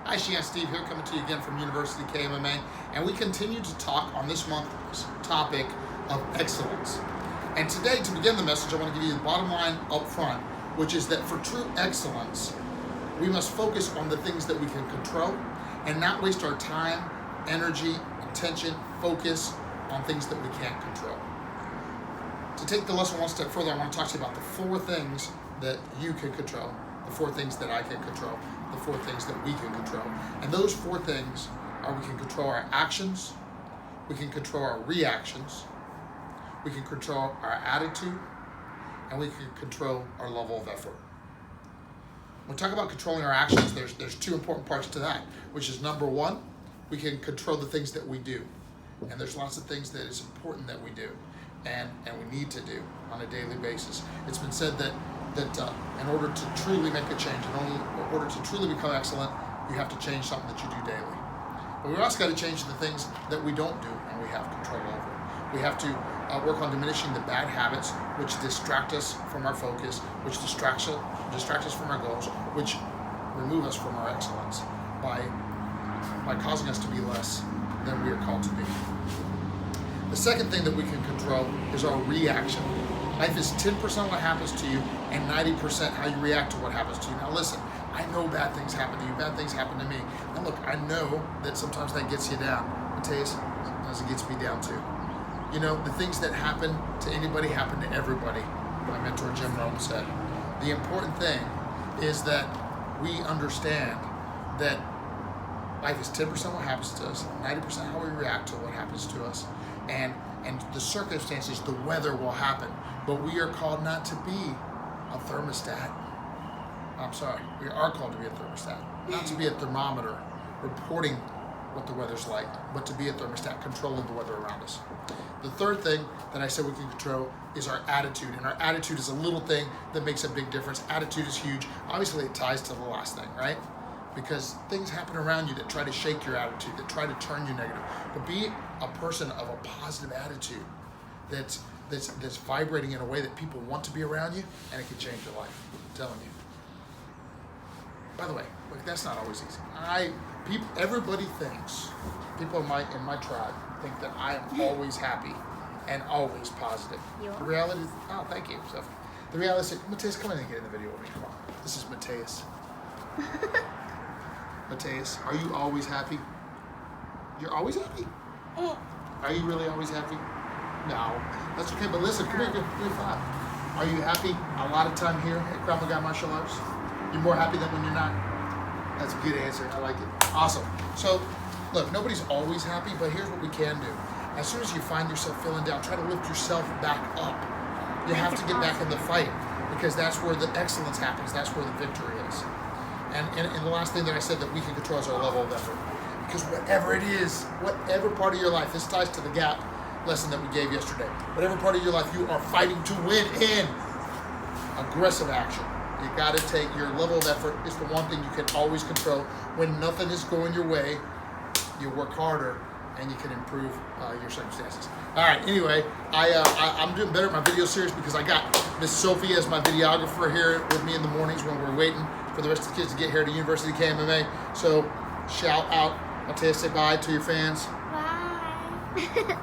Hi, Master Steve here, coming to you again from University KMMA, and we continue to talk on this month's topic of excellence. And today, to begin the message, I want to give you the bottom line up front, which is that for true excellence, we must focus on the things that we can control and not waste our time, energy, attention, focus on things that we can't control. To take the lesson one step further, I want to talk to you about the 4 things that you can control, the 4 things that I can control, the 4 things that we can control. And those 4 things are: we can control our actions, we can control our reactions, we can control our attitude, and we can control our level of effort. When we talk about controlling our actions, there's 2 important parts to that, which is number 1, we can control the things that we do. And there's lots of things that it's important that we do and we need to do on a daily basis. It's been said that in order to truly make a change, in order to truly become excellent, you have to change something that you do daily. But we've also got to change the things that we don't do and we have control over. We have to work on diminishing the bad habits which distract us from our focus, which distract us from our goals, which remove us from our excellence by causing us to be less than we are called to be. The second thing that we can control is our reaction. Life is 10% what happens to you and 90% how you react to what happens to you. Now listen, I know bad things happen to you, bad things happen to me. And look, I know that sometimes that gets you down. Mateus, sometimes it gets me down too. You know, the things that happen to anybody happen to everybody, my mentor Jim Rome said. The important thing is that we understand that life is 10% what happens to us, 90% how we react to what happens to us, and the circumstances, the weather will happen. But we are called not to be a thermostat. I'm sorry, we are called to be a thermostat, not to be a thermometer reporting what the weather's like, but to be a thermostat controlling the weather around us. The third thing that I said we can control is our attitude, and our attitude is a little thing that makes a big difference. Attitude is huge. Obviously, it ties to the last thing, right? Because things happen around you that try to shake your attitude, that try to turn you negative. But be a person of a positive attitude that's vibrating in a way that people want to be around you, and it can change your life. I'm telling you. By the way, look, that's not always easy. Everybody thinks, people in my tribe think that I am always happy and always positive. You are? The reality is, oh, thank you, Steph. The reality is, Mateus, come in and get in the video with me. Come on. This is Mateus. Mateus, are you always happy? You're always happy? Are you really always happy? No. That's okay, but listen, come here, fine. Are you happy a lot of time here at Krav Maga Martial Arts? You're more happy than when you're not? That's a good answer. I like it. Awesome. So, look, nobody's always happy, but here's what we can do. As soon as you find yourself feeling down, try to lift yourself back up. You have to get back in the fight, because that's where the excellence happens. That's where the victory is. And the last thing that I said that we can control is our level of effort. Because whatever it is, whatever part of your life, this ties to the gap lesson that we gave yesterday. Whatever part of your life you are fighting to win in, aggressive action. You got to take your level of effort is the one thing you can always control. When nothing is going your way, you work harder and you can improve your circumstances. All right, anyway, I'm doing better at my video series because I got Miss Sophie as my videographer here with me in the mornings when we're waiting for the rest of the kids to get here to University KMMA. So shout out, Mateus, say bye to your fans. Bye.